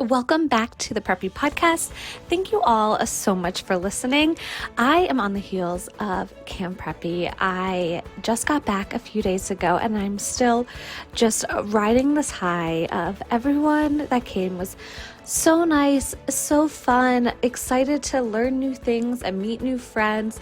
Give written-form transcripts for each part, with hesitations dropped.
Welcome back to the Preppy podcast. Thank you all so much for listening. I am on the heels of Camp Preppy. I just got back a few days ago and I'm still just riding this high of everyone that came was so nice, so fun, excited to learn new things and meet new friends,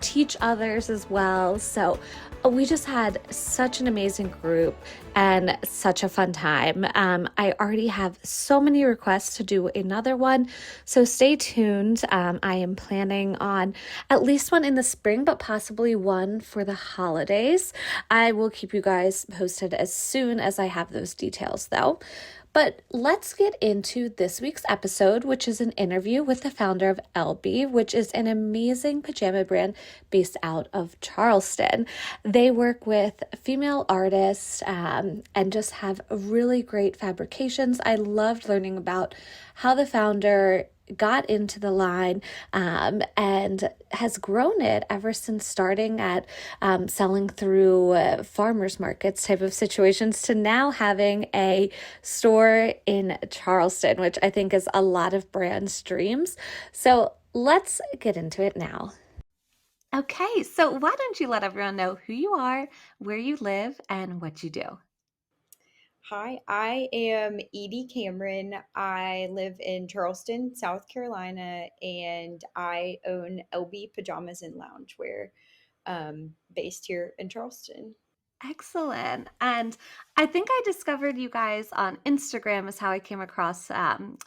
teach others as well. So we just had such an amazing group and such a fun time. I already have so many requests to do another one, so stay tuned. I am planning on at least one in the spring, but possibly one for the holidays. I will keep you guys posted as soon as I have those details, though. But let's get into this week's episode, which is an interview with the founder of Elby, which is an amazing pajama brand based out of Charleston. They work with female artists and just have really great fabrications. I loved learning about how the founder got into the line and has grown it ever since starting at selling through farmers markets type of situations to now having a store in Charleston, which I think is a lot of brands' dreams. So let's get into it now. Okay, so why don't you let everyone know who you are, where you live, and what you do? Hi, I am Edie Cameron. I live in Charleston, South Carolina, and I own LB Pajamas and Loungewear, based here in Charleston. Excellent. And I think I discovered you guys on Instagram is how I came across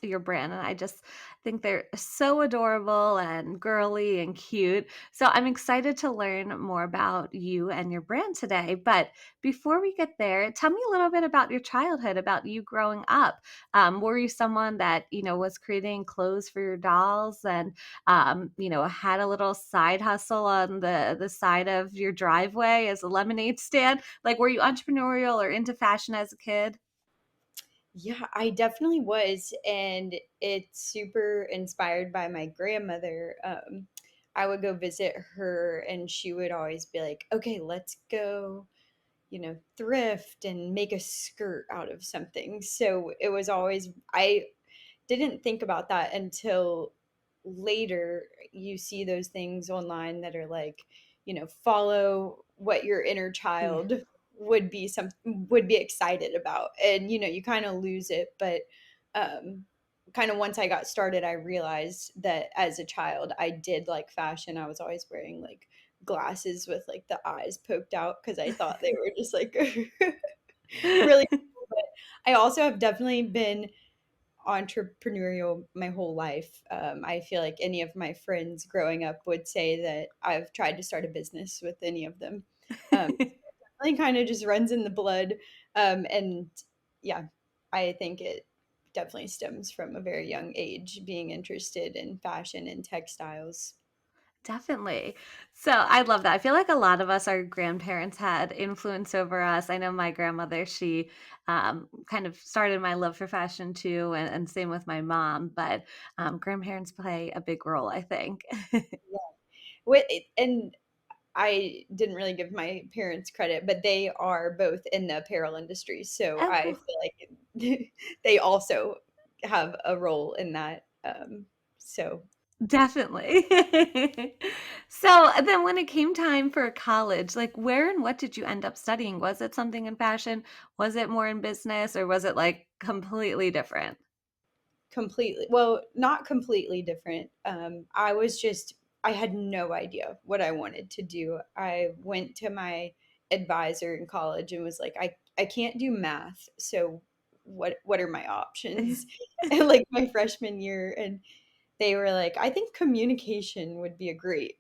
your brand. And I just think they're so adorable and girly and cute. So I'm excited to learn more about you and your brand today. But before we get there, tell me a little bit about your childhood, about you growing up. Were you someone that, was creating clothes for your dolls and had a little side hustle on the side of your driveway as a lemonade stand? Like, were you entrepreneurial or into fashion as a kid? Yeah, I definitely was, and it's super inspired by my grandmother. I would go visit her, and she would always be like, "Okay, let's go, thrift and make a skirt out of something." So it was always I didn't think about that until later. You see those things online that are like, follow what your inner Yeah. child would be excited about, and you kind of lose it. But um kind of once I got started, I realized that as a child I did like fashion. I was always wearing like glasses with like the eyes poked out because I thought they were just like really cool. But I also have definitely been entrepreneurial my whole life. I feel like any of my friends growing up would say that I've tried to start a business with any of them. It kind of just runs in the blood. And yeah, I think it definitely stems from a very young age being interested in fashion and textiles. Definitely. So I love that. I feel like a lot of us, our grandparents had influence over us. I know my grandmother, she kind of started my love for fashion too, and same with my mom. But grandparents play a big role, I think. Yeah. And I didn't really give my parents credit, but they are both in the apparel industry. So I Oh, feel like they also have a role in that. So definitely. So then when it came time for college, like where and what did you end up studying? Was it something in fashion? Was it more in business or was it like completely different? completely, well, not completely different. I had no idea what I wanted to do. I went to my advisor in college and was like, I can't do math. So what are my options? And like my freshman year, and they were like, I think communication would be a great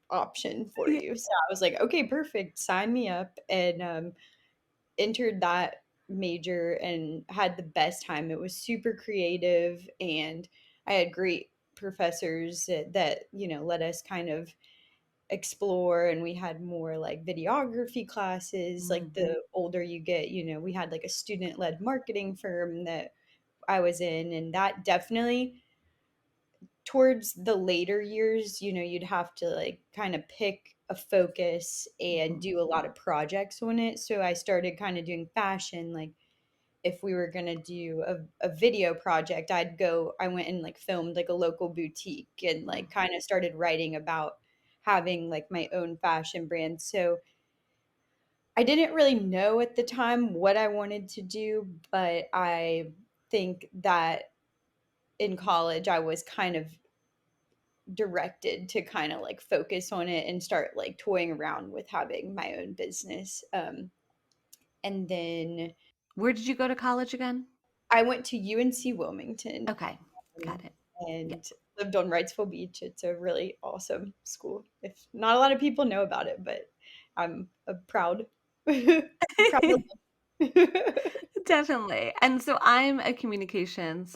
option for you. So I was like, okay, perfect. Sign me up. And entered that major and had the best time. It was super creative, and I had great professors that, let us kind of explore. And we had more like videography classes. Like Mhm. the older you get, we had like a student led marketing firm that I was in, and that definitely towards the later years, you'd have to like kind of pick a focus and Mhm. do a lot of projects on it. So I started kind of doing fashion like if we were gonna do a video project, I went and like filmed like a local boutique and Mm. like kind of started writing about having like my own fashion brand. So I didn't really know at the time what I wanted to do, but I think that in college I was kind of directed to kind of like focus on it and start like toying around with having my own business. And then Where did you go to college again? I went to UNC Wilmington, Okay, got um, it. Yeah. and lived on Wrightsville Beach. It's a really awesome school. If not a lot of people know about it, but I'm a proud, proud. Definitely. And so I'm a communications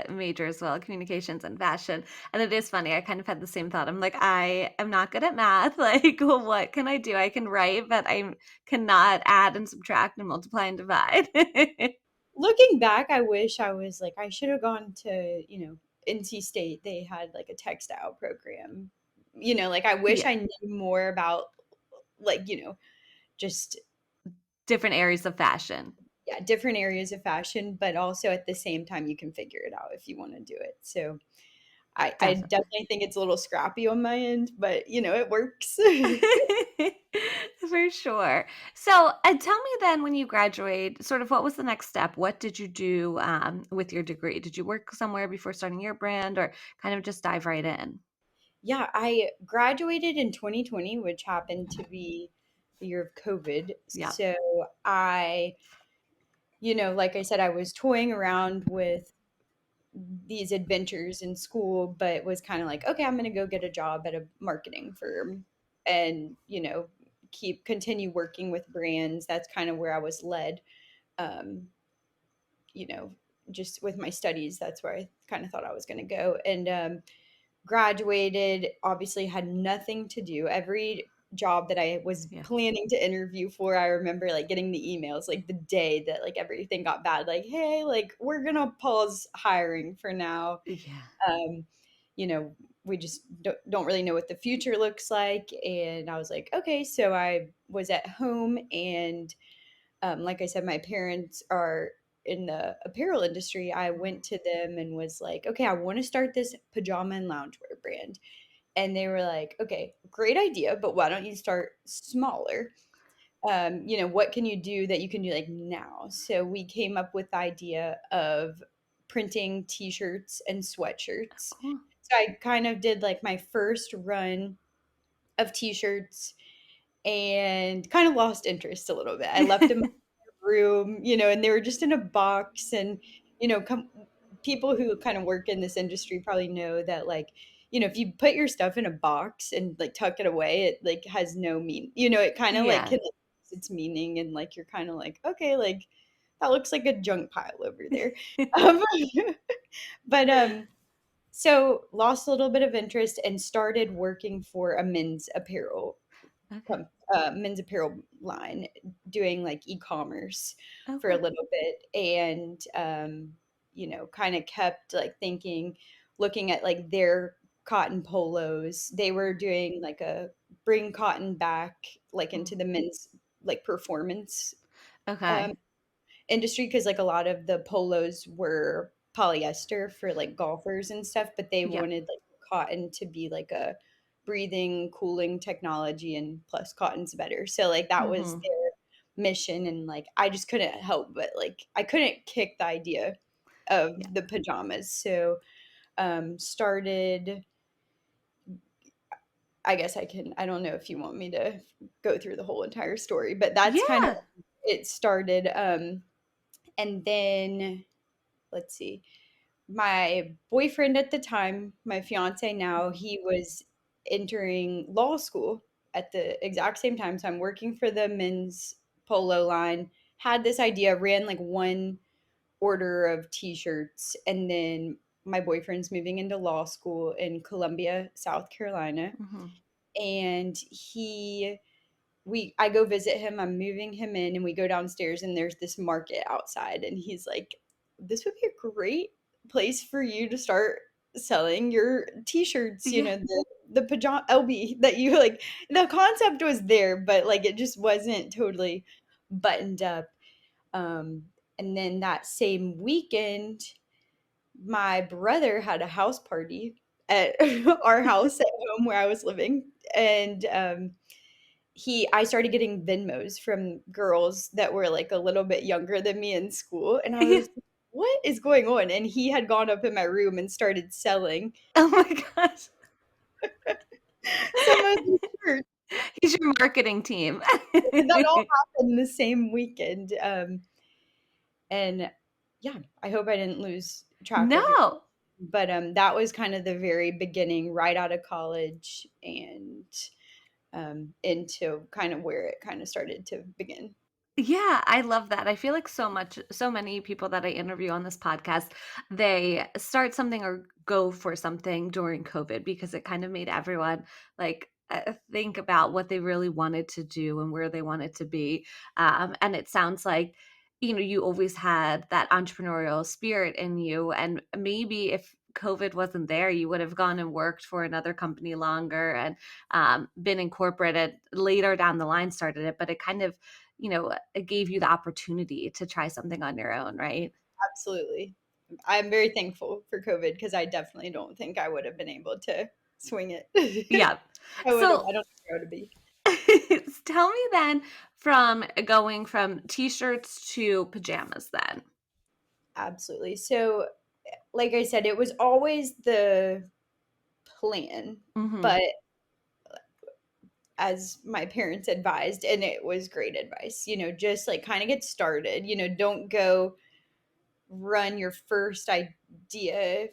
major as well, communications and fashion. And it is funny. I kind of had the same thought. I'm like, I am not good at math. Like, well, what can I do? I can write, but I cannot add and subtract and multiply and divide. Looking back, I wish I was like I should have gone to, NC State. They had like a textile program. Like I wish Yeah. I knew more about like, just Different areas of fashion. yeah, different areas of fashion, but also at the same time you can figure it out if you want to do it. So I Definitely. definitely think it's a little scrappy on my end, but it works. For sure. So, tell me then when you graduate, sort of what was the next step? What did you do with your degree? Did you work somewhere before starting your brand or kind of just dive right in? Yeah, I graduated in 2020, which happened to be the year of COVID. Yeah. So I, like I said, I was toying around with these adventures in school, but was kind of like, okay, I'm going to go get a job at a marketing firm and, continue working with brands. That's kind of where I was led. Um, you know, just with my studies, that's where I kind of thought I was going to go. And graduated, obviously had nothing to do. Every job that I was Yeah. planning to interview for, I remember like getting the emails like the day that like everything got bad, like, hey, like we're gonna pause hiring for now. Yeah. Um, you know, we just don't really know what the future looks like. And I was like, okay, so I was at home and like I said, my parents are in the apparel industry. I Mhm. went to them and was like, okay, I want to start this pajama and loungewear brand. And they were like, okay, great idea, but why don't you start smaller? What can you do that you can do like now? So we came up with the idea of printing t-shirts and sweatshirts. Cool. So I kind of did like my first run of t-shirts and kind of lost interest a little bit. I left them in my room, and they were just in a box. And, people who kind of work in this industry probably know that, like, if you put your stuff in a box and like tuck it away, it like has no mean, it kind of like Yeah. can like, lose its meaning. And like, you're kind of like, okay, like that looks like a junk pile over there. Um, but so lost a little bit of interest and started working for a Okay. men's apparel line doing like e-commerce for a Okay. little bit. And kind of kept like looking at like their cotton polos. They were doing like a bring cotton back like into Mm. the men's like performance um, Okay. industry, because like a lot of the polos were polyester for like golfers and stuff, but they Yeah. wanted like cotton to be like a breathing, cooling technology, and plus cotton's better. So like that was Hmm. their mission. And like I just couldn't help but like I couldn't kick the idea of Yeah. the pajamas. So started I guess I don't know if you want me to go through the whole entire story, but that's kind of Yeah. it started. And then let's see. My boyfriend at the time, my fiance now, Mhm. he was entering law school at the exact same time. So I'm working for the men's polo line, had this idea, ran like one order of t-shirts, and then my boyfriend's moving into law school in Columbia, South Carolina. Mhm. And I go visit him, I'm moving him in, and we go downstairs and there's this market outside, and he's like, this would be a great place for you to start selling your t-shirts, Yeah. the pajama Elby that you like. The concept was there, but like it just wasn't totally buttoned up. um And then that same weekend, my brother had a house party at our house at home where I was living. And I started getting Venmos from girls that were like a little bit younger than me in school. And I Yeah. was, what is going on? And he had gone up in my room and started selling Oh my gosh. some of the shirts. He's your marketing team. That all happened the same weekend. And yeah, I hope I didn't lose track of your, No. but that was kind of the very beginning, right out of college and into kind of where it kind of started to begin. Yeah, I love that. I feel like so many people that I interview on this podcast, they start something or go for something during COVID because it kind of made everyone like think about what they really wanted to do and where they wanted to be. And it sounds like, you always had that entrepreneurial spirit in you. And maybe if COVID wasn't there, you would have gone and worked for another company longer and been incorporated later down the line, started it. But it kind of it gave you the opportunity to try something on your own, right? Absolutely. I'm very thankful for COVID because I definitely don't think I would have been able to swing it. Yeah. I So don't think I would be. tell me then from going from t-shirts to pajamas then. Absolutely. So, like I said, it was always the plan, Mhm. but as my parents advised, and it was great advice, just like kind of get started, don't go run your first idea,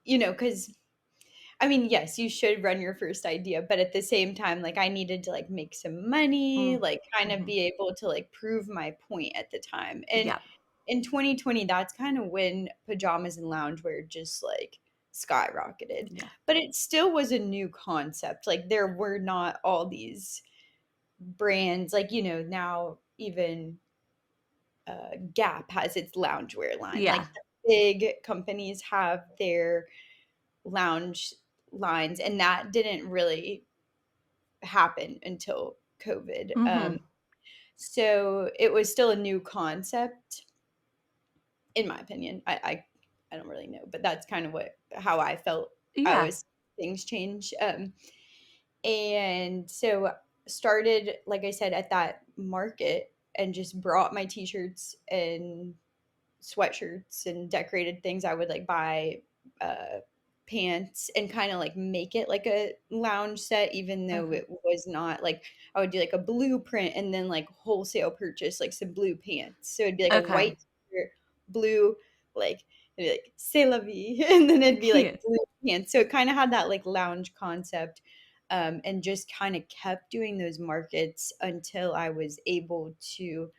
because I mean, yes, you should run your first idea, but at the same time, like I needed to like make some money, Mm. like kind of Mhm. be able to like prove my point at the time. And Yeah. in 2020, that's kind of when pajamas and loungewear just like skyrocketed. Yeah. But it still was a new concept. Like there were not all these brands, like, now even Gap has its loungewear line. Yeah. Like the big companies have their lounge lines, and that didn't really happen until COVID. Mhm. So it was still a new concept, in my opinion. I don't really know, but that's kind of how I felt. I Yeah. was things change, and so started, like I said, at that market and just brought my t-shirts and sweatshirts and decorated things. I would like buy uh, pants and kind of like make it like a lounge set, even though Okay. it was not like I would do like a blueprint and then like wholesale purchase like some blue pants. So it'd be like a Okay. white t-shirt, blue, like it'd be like c'est la vie, and then it'd be like Cute. blue pants. So it kind of had that like lounge concept. And just kind of kept doing those markets until I was able to,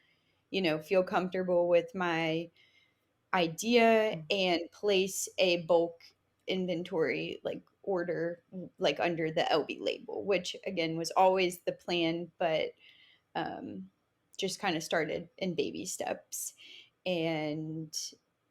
feel comfortable with my idea Mm. and place a bulk inventory like order like under the Elby label, which again was always the plan, but um, just kind of started in baby steps. And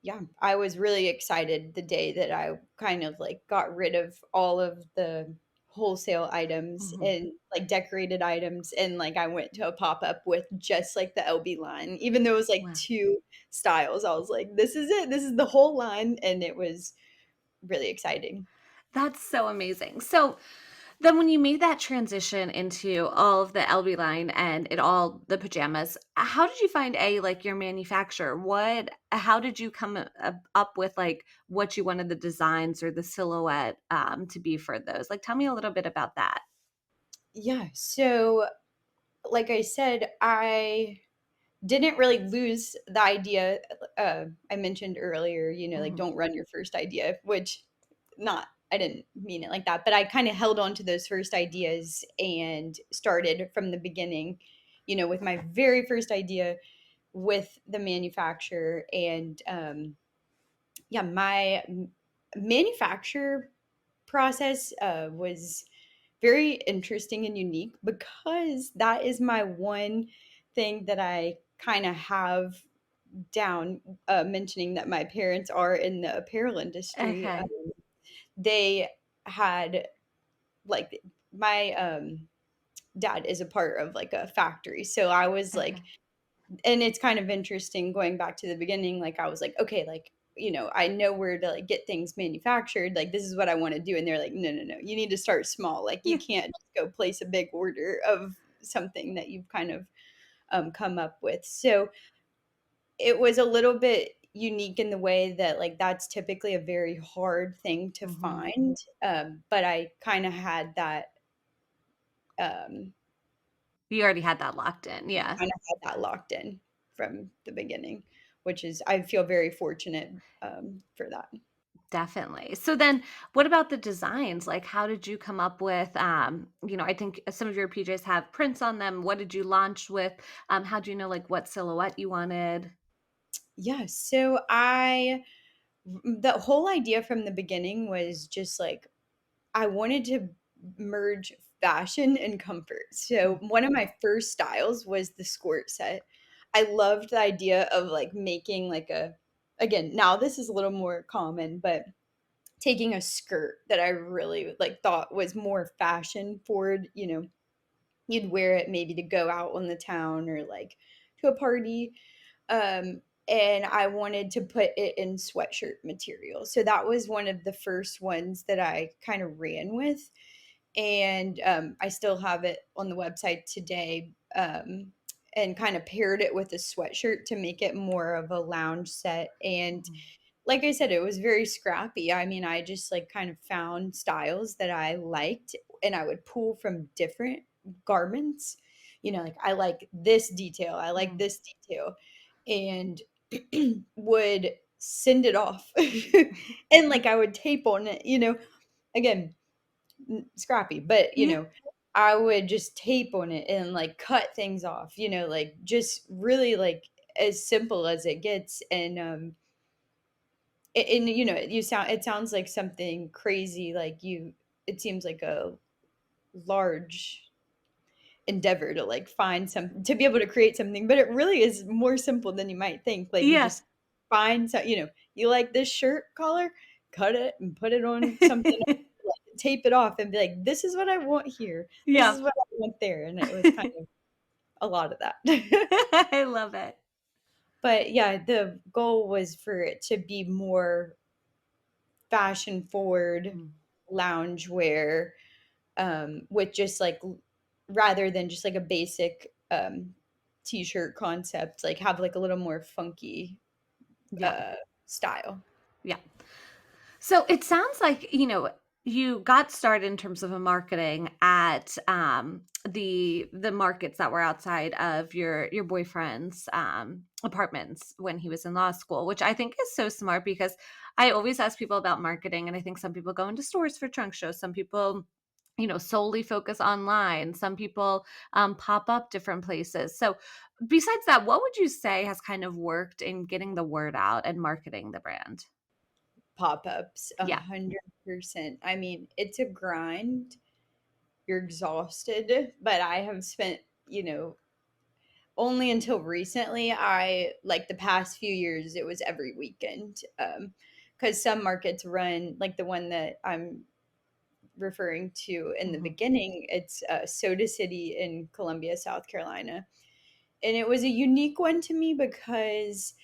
yeah, I was really excited the day that I kind of like got rid of all of the wholesale items Mhm. and like decorated items, and like I went to a pop-up with just like the LB line, even though it was like Wow. two styles. I was like, this is it, this is the whole line, and it was really exciting. That's so amazing. So then when you made that transition into all of the LB line and the pajamas, how did you find like your manufacturer? How did you come up with like what you wanted the designs or the silhouette to be for those? Like tell me a little bit about that. Yeah, so like I said, I didn't really lose the idea. I mentioned earlier, like Mhm. don't run your first idea, which not, I didn't mean it like that, but I kind of held on to those first ideas and started from the beginning, with my very first idea with the manufacturer. And yeah, my manufacturer process was very interesting and unique because that is my one thing that I kind of have down, mentioning that my parents are in the apparel industry. Okay. They had like my dad is a part of like a factory, so I was like Okay. and it's kind of interesting going back to the beginning. Like I was like, okay, like, I know where to like get things manufactured. Like this is what I want to do. And they're like, no, no, no, you need to start small. Like you Yeah. can't just go place a big order of something that you've kind of come up with. So it was a little bit unique in the way that like that's typically a very hard thing to Hmm. find. But I kind of had that um, You already had that locked in. Yeah, kind of had that locked in from the beginning, which is I feel very fortunate for that. definitely. So then what about the designs? Like how did you come up with I think some of your PJs have prints on them. What did you launch with? How do you know like what silhouette you wanted? Yeah, so the whole idea from the beginning was just like I wanted to merge fashion and comfort. So Mm, one of my first styles was the skirt set. I loved the idea of like making like again, now this is a little more common, but taking a skirt that I really like thought was more fashion forward, you'd wear it maybe to go out on the town or like to a party. Um, and I wanted to put it in sweatshirt material. So that was one of the first ones that I kind of ran with. And I still have it on the website today, and kind of paired it with a sweatshirt to make it more of a lounge set. And mhm, like I said, it was very scrappy. I mean, I just like kind of found styles that I liked and I would pull from different garments. Like I like this detail, I like mm. this detail, and would send it off. And like I would tape on it, again, scrappy, but Yeah. I would just tape on it and like cut things off, like just really like as simple as it gets. And and it sounds like something crazy, like it seems like a large endeavor to like find some to be able to create something, but it really is more simple than you might think. Like you Yeah. just find some, you like this shirt collar, cut it and put it on something else, like, tape it off and be like, this is what I want here. This Yeah. is what I want there. And it was kind of a lot of that. I love it. But yeah, the goal was for it to be more fashion forward Mm. lounge wear, with just like rather than just like a basic t-shirt concept, like have like a little more funky Yeah. uh style. Yeah. So it sounds like, you got started in terms of a marketing at the markets that were outside of your boyfriend's apartments when he was in law school, which I think is so smart because I always ask people about marketing and I think some people go into stores for trunk shows, some people solely focus online, some people pop up different places. So besides that, what would you say has kind of worked in getting the word out and marketing the brand? Pop-ups, a Yeah. 100%. I mean, it's a grind. You're exhausted, but I have spent, only until recently, I like the past few years it was every weekend, because some markets run like the one that I'm referring to in the Mhm. beginning. It's Soda City in Columbia, South Carolina. And it was a unique one to me because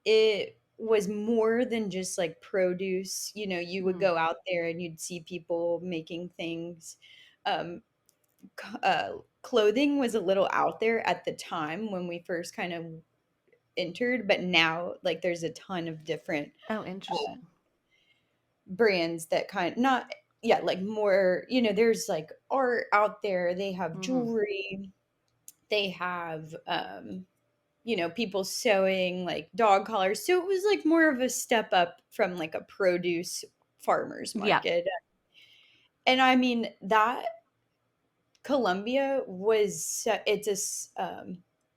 it was more than just like produce. You would Mm. go out there and you'd see people making things. Um, Clothing was a little out there at the time when we first kind of entered, but now like there's a ton of different Oh, interesting. brands that kind not yeah, like more, there's like art out there. They have Mhm. jewelry, they have people sewing like dog collars. So it was like more of a step up from like a produce farmers Yeah. market. And I mean that Colombia was it's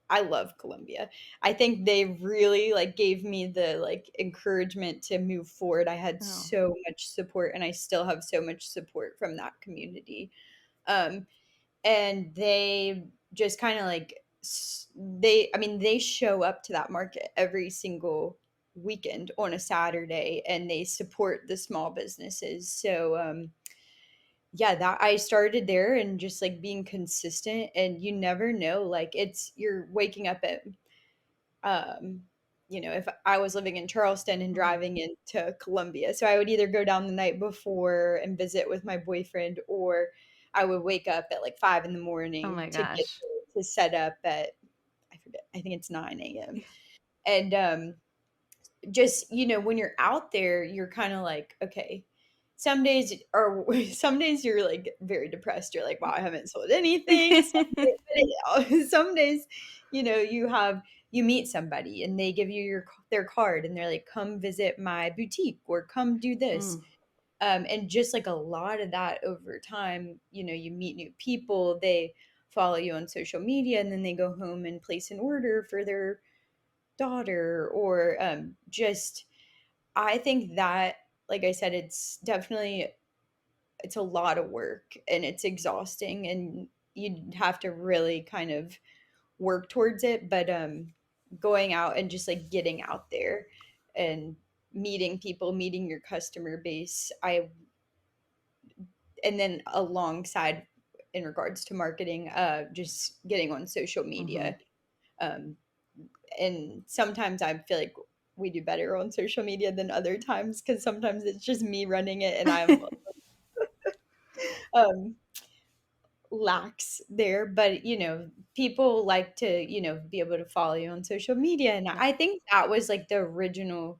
I love Colombia. I think they really like gave me the like encouragement to move forward. I had Oh. so much support and I still have so much support from that community. Um and they just kind of like they show up to that market every single weekend on a Saturday and they support the small businesses. So yeah, that I started there and just like being consistent, and you never know, like you're waking up at um, if I was living in Charleston and Mhm. driving into Columbia. So I would either go down the night before and visit with my boyfriend, or I would wake up at like 5 in the Oh morning my to get gosh. to set up at, I forget, I think it's 9 a.m. And just when you're out there, you're kind of like, okay, some days or some days you're like very depressed, you're like, wow, I haven't sold anything. Some days you meet somebody and they give you their card and they're like, come visit my boutique or come do this. Mm, And just like a lot of that over time, you meet new people, they follow you on social media, and then they go home and place an order for their daughter, or just I think that, like I said, it's a lot of work and it's exhausting, and you'd have to really kind of work towards it. But going out and just like getting out there and meeting people, meeting your customer base, and then alongside, in regards to marketing, just getting on social mhm. media. Um, and sometimes I feel like we do better on social media than other times, because sometimes it's just me running it and I'm um lax there. But people like to be able to follow you on social media, and Yeah. I think that was like the original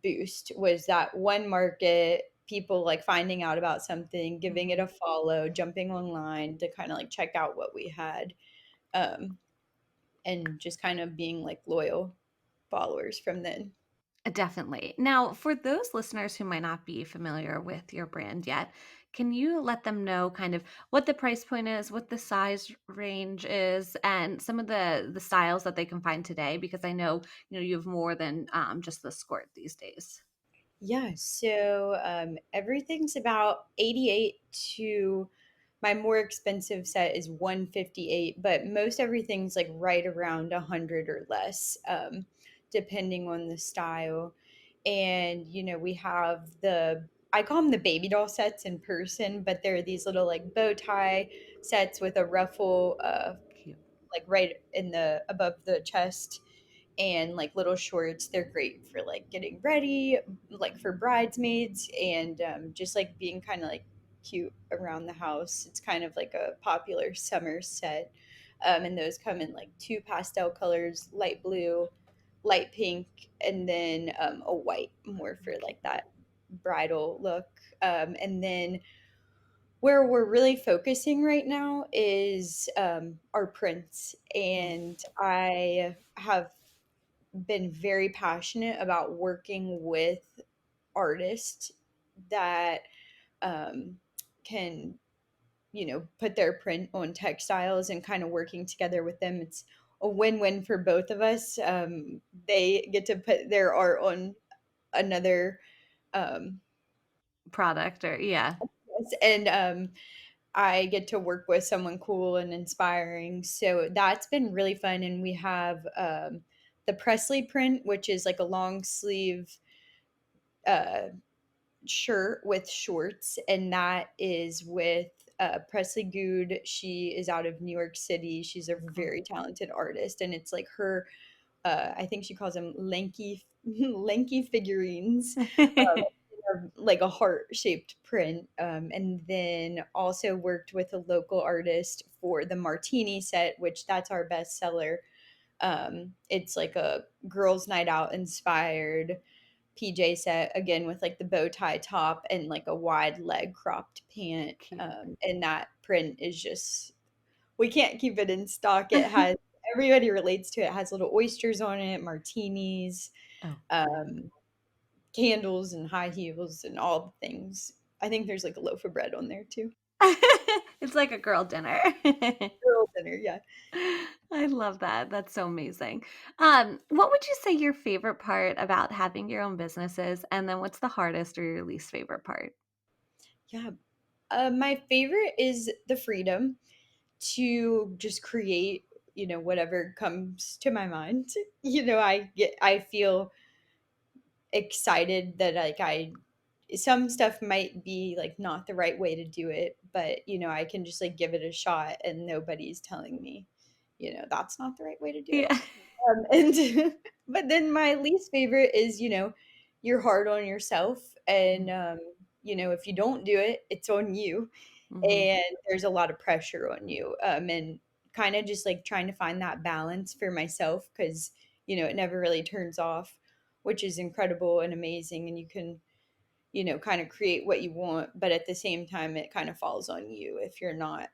boost, was that one market, people like finding out about something, giving it Mhm. a follow, jumping online to kind of like check out what we had, um and just kind of being like loyal followers from then. Definitely. Now, for those listeners who might not be familiar with your brand yet, can you let them know kind of what the price point is, what the size range is, and some of the styles that they can find today? Because I know you have more than just the skirt these days. Yeah, so everything's about 88 to my more expensive set is 158, but most everything's like right around 100 or less, depending on the style. And we have I call them the baby doll sets in person, but they're these little like bow tie sets with a ruffle, Cute. like right in the above the chest, and like little shorts. They're great for like getting ready, like for bridesmaids, and just like being kind of like cute around the house. It's kind of like a popular summer set. And those come in like two pastel colors: light blue, light pink, and then a white, more for Cute. like that bridal look. And then where we're really focusing right now is our prints. Mm, And I have been very passionate about working with artists that um, can, put their print on textiles, and kind of working together with them. It's a win-win for both of us. They get to put their art on another, um, product or yeah. and I get to work with someone cool and inspiring. So that's been really fun. And we have the Presley print, which is like a long sleeve uh, shirt with shorts, and that is with Presley Good. She is out of New York City. She's a Cool. very talented artist, and it's like her. I think she calls them lanky, lanky figurines, like a heart shaped print. And then also worked with a local artist for the Martini set, which that's our best seller. It's like a girls' night out inspired PJ set, again with like the bow tie top and like a wide leg cropped pant. Cute. And that print is just, we can't keep it in stock. It has, everybody relates to it. It has little oysters on it, martinis, Oh, um, candles, and high heels, and all the things. I think there's like a loaf of bread on there too. it's like a girl dinner. Girl dinner, yeah. I love that. That's so amazing. What would you say your favorite part about having your own business is? And then what's the hardest or your least favorite part? Yeah. My favorite is the freedom to just create, whatever comes to my mind. I feel excited that like some stuff might be like not the right way to do it, but I can just like give it a shot, and nobody's telling me, that's not the right way to do it. Yeah. And but then my least favorite is, you're hard on yourself, and if you don't do it, it's on you, Mm-hmm. and there's a lot of pressure on you. And kind of just like trying to find that balance for myself, because it never really turns off, which is incredible and amazing, and you can kind of create what you want, but at the same time it kind of falls on you if you're not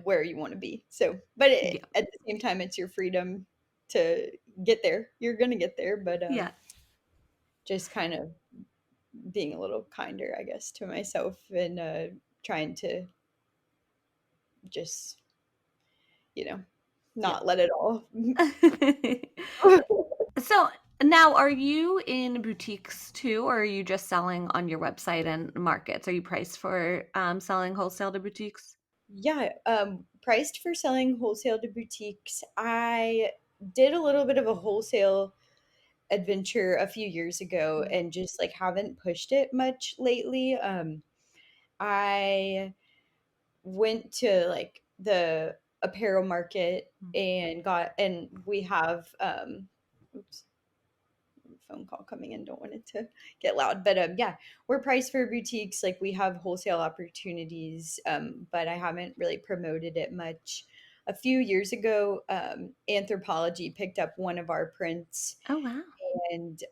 where you want to be. So, but Yeah. at the same time, it's your freedom to get there. You're gonna get there, but Yeah. just kind of being a little kinder, I guess, to myself, and trying to just you know Yeah. not let it all. So now, are you in boutiques too, or are you just selling on your website and markets? Are you priced for selling wholesale to boutiques? Yeah, priced for selling wholesale to boutiques. I did a little bit of a wholesale adventure a few years ago Mm. and just like haven't pushed it much lately. I went to like the apparel market and we have oops, phone call coming in, don't want it to get loud, but yeah, we're priced for boutiques, like we have wholesale opportunities, but I haven't really promoted it much. A few years ago, Anthropology picked up one of our prints, Oh wow. and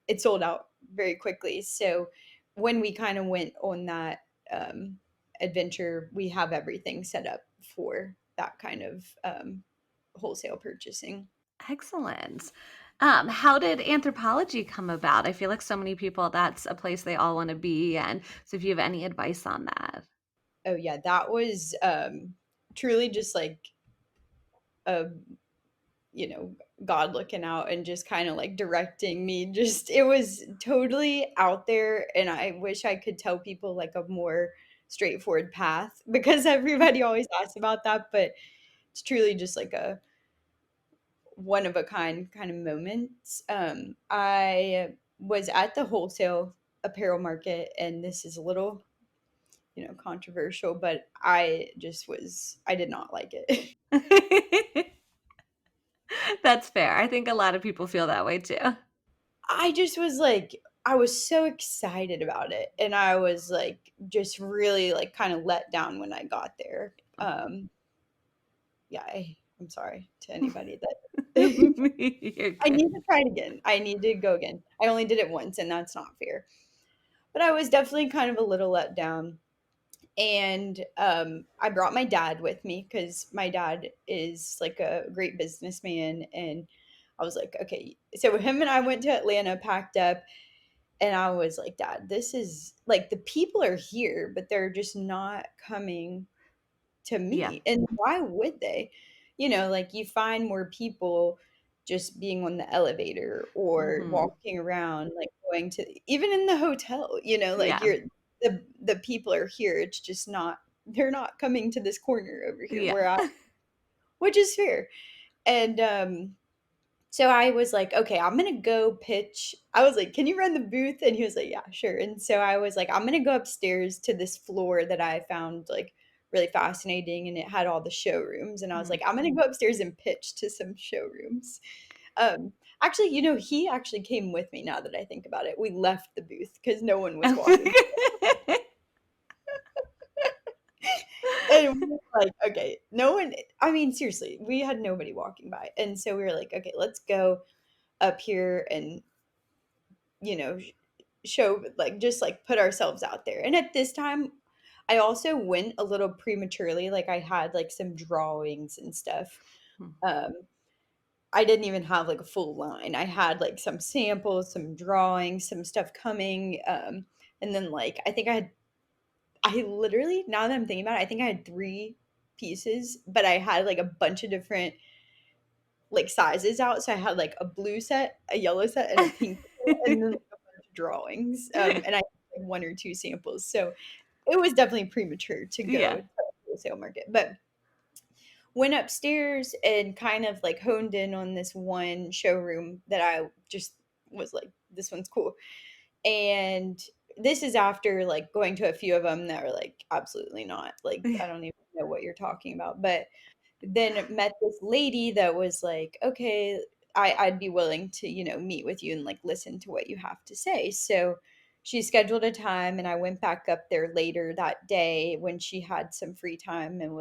it sold out very quickly. So when we kind of went on that um, adventure, we have everything set up for that kind of wholesale purchasing. Excellent. How did anthropology come about? I feel like so many people, that's a place they all want to be. And so if you have any advice on that. Oh yeah, that was truly just like a God looking out and just kind of like directing me. Just it was totally out there, and I wish I could tell people like a more straightforward path because everybody always asks about that, but it's truly just like a one of a kind of moments. I was at the wholesale apparel market, and this is a little, controversial, but I did not like it. That's fair. I think a lot of people feel that way too. I just was like, I was so excited about it, and I was like, just really like kind of let down when I got there. Yeah, I'm sorry to anybody that You're I good. need to try it again. I need to go again. I only did it once, and that's not fair. But I was definitely kind of a little let down. And I brought my dad with me because my dad is like a great businessman. And I was like, okay. So him and I went to Atlanta, packed up, and I was like, Dad, this is like the people are here, but they're just not coming to Yeah. me. And why would they? Like you find more people just being on the elevator or Hmm. walking around, like going to even in the hotel, like Yeah. the people are here. It's just not they're not coming to this corner over here Yeah. where which is fair. And so I was like, okay, I'm gonna go pitch. I was like, can you run the booth? And he was like, yeah, sure. And so I was like, I'm gonna go upstairs to this floor that I found like really fascinating, and it had all the showrooms. And I was Mhm. like, I'm gonna go upstairs and pitch to some showrooms. Actually, he actually came with me now that I think about it. We left the booth because no one was walking. And we were like, okay, no one, I mean, seriously, we had nobody walking by. And so we were like, okay, let's go up here and you know, sh- show like just like put ourselves out there. And at this time, I also went a little prematurely. Like I had like some drawings and stuff. Um, I didn't even have like a full line. I had like some samples, some drawings, some stuff coming. And then like I literally, now that I'm thinking about it, I think I had three pieces, but I had like a bunch of different like sizes out. So I had like a blue set, a yellow set, and a pink set, and then like a bunch of drawings. And I had like one or two samples. So it was definitely premature to go Yeah. to the wholesale market. But went upstairs and kind of like honed in on this one showroom that I just was like, this one's cool. And this is after like going to a few of them that were like absolutely not. Like I don't even know what you're talking about. But then met this lady that was like, okay, I'd be willing to, meet with you and like listen to what you have to say. So she scheduled a time and I went back up there later that day when she had some free time and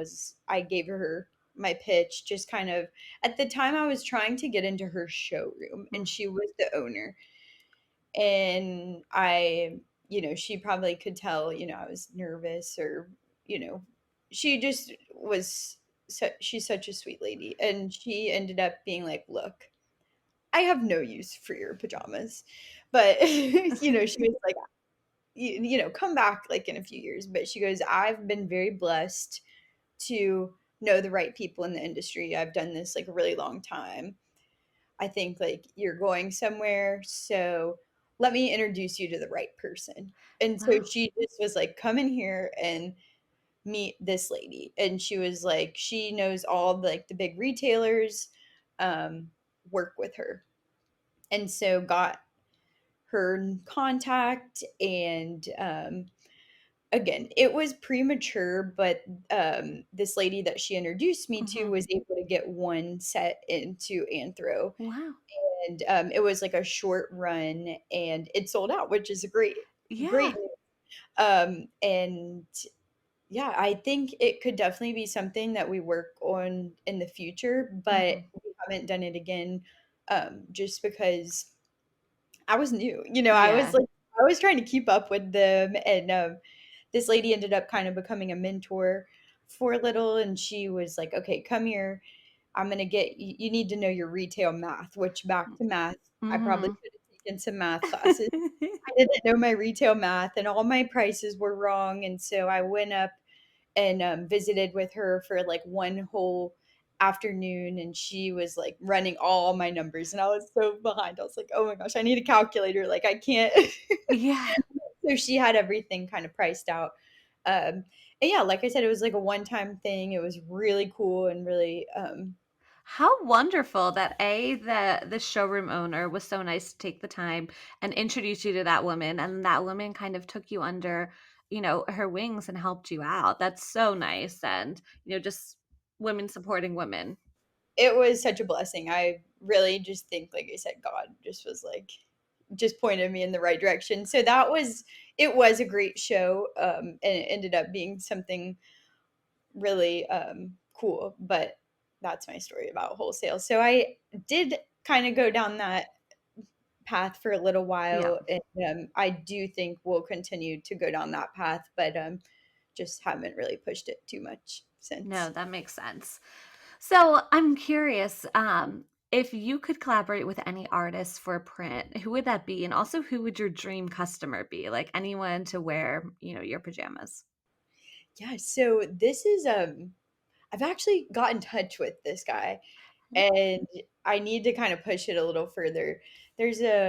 I gave her my pitch, just kind of at the time I was trying to get into her showroom and Mm. she was the owner. And she probably could tell, I was nervous or, you know, she just was, she's such a sweet lady. And she ended up being like, look, I have no use for your pajamas. But, she was like, come back like in a few years. But she goes, I've been very blessed to know the right people in the industry. I've done this like a really long time. I think like you're going somewhere, so let me introduce you to the right person. And so Wow. she just was like, come in here and meet this lady. And she was like, she knows all like the big retailers, work with her. And so got her contact and again, it was premature, but this lady that she introduced me to Mhm. was able to get one set into Anthro Wow. and it was like a short run and it sold out, which is a great Yeah. news. And yeah, I think it could definitely be something that we work on in the future, but Mhm. we haven't done it again, just because I was new. Yeah. I was trying to keep up with them, and this lady ended up kind of becoming a mentor for a little, and she was like, "Okay, come here. I'm gonna get you. You need to know your retail math." Which back to math, I probably Mhm. should have taken some math classes. I didn't know my retail math, and all my prices were wrong, and so I went up and visited with her for like one whole afternoon and she was like running all my numbers and I was so behind. I was like, oh my gosh, I need a calculator. Like I can't. Yeah. So she had everything kind of priced out. And yeah, like I said, it was like a one-time thing. It was really cool and really How wonderful that the showroom owner was so nice to take the time and introduce you to that woman, and that woman kind of took you under, her wings and helped you out. That's so nice, and, just women supporting women. it was such a blessing. I really just think, like I said, God just was like just pointed me in the right direction. So it was a great show. And it ended up being something really cool. But that's my story about wholesale. So I did kind of go down that path for a little Yeah. while, and I do think we'll continue to go down that path, but just haven't really pushed it too much No, since. that makes sense. So I'm curious, if you could collaborate with any artist for print, who would that be? And also, who would your dream customer be? Like anyone to wear, your pajamas. Yeah, so this is I've actually got in touch with this guy, and I need to kind of push it a little further. There's a